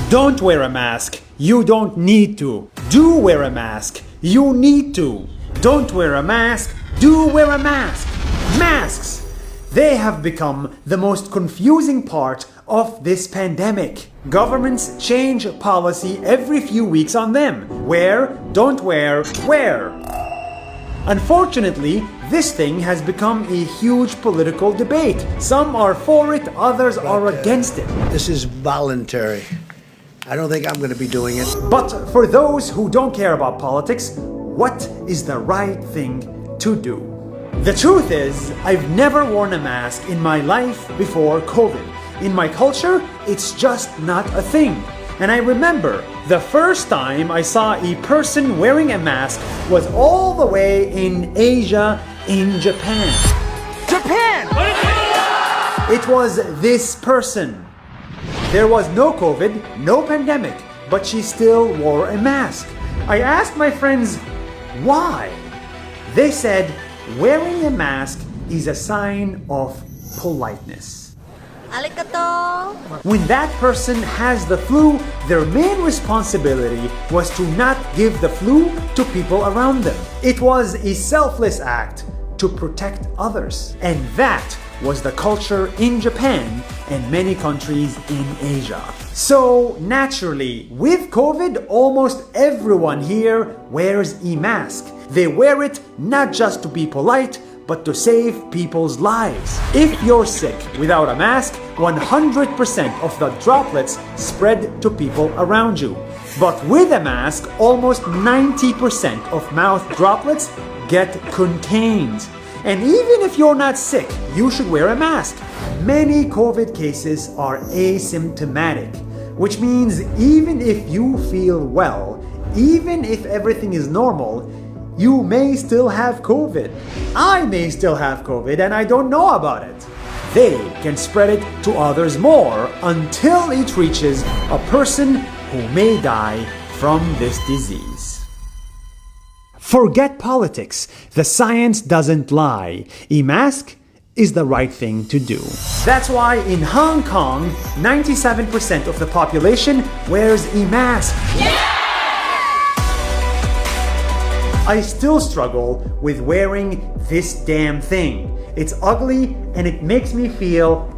Don't wear a mask. You don't need to. Do wear a mask. You need to. Don't wear a mask. Do wear a mask. Masks. They have become the most confusing part of this pandemic. Governments change policy every few weeks on them. Wear, don't wear, wear. Unfortunately, this thing has become a huge political debate. Some are for it, others are against it. This is voluntary. I don't think I'm going to be doing it. But for those who don't care about politics, what is the right thing to do? The truth is, I've never worn a mask in my life before COVID. In my culture, it's just not a thing. And I remember the first time I saw a person wearing a mask was all the way in Asia, in Japan. Japan! It was this person. There was no COVID, no pandemic, but she still wore a mask. I asked my friends, why? They said, wearing a mask is a sign of politeness. When that person has the flu, their main responsibility was to not give the flu to people around them. It was a selfless act to protect others. And that was the culture in Japan and many countries in Asia. So naturally, with COVID, almost everyone here wears a mask. They wear it not just to be polite, but to save people's lives. If you're sick without a mask, 100% of the droplets spread to people around you. But with a mask, almost 90% of mouth droplets get contained. And even if you're not sick, you should wear a mask. Many COVID cases are asymptomatic, which means even if you feel well, even if everything is normal, you may still have COVID. I may still have COVID and I don't know about it. They can spread it to others more until it reaches a person who may die from this disease. Forget politics. The science doesn't lie. A mask is the right thing to do. That's why in Hong Kong, 97% of the population wears a mask. Yeah! I still struggle with wearing this damn thing. It's ugly and it makes me feel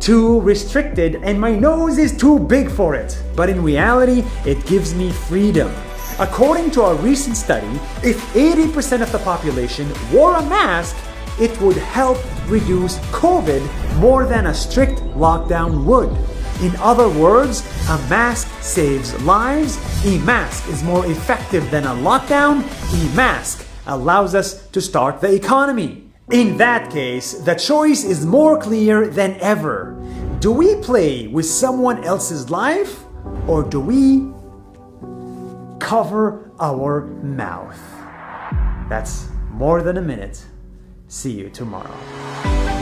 too restricted and my nose is too big for it. But in reality, it gives me freedom. According to a recent study, if 80% of the population wore a mask, it would help reduce COVID more than a strict lockdown would. In other words, a mask saves lives, a mask is more effective than a lockdown, a mask allows us to start the economy. In that case, the choice is more clear than ever. Do we play with someone else's life, or do we cover our mouth? That's more than a minute. See you tomorrow.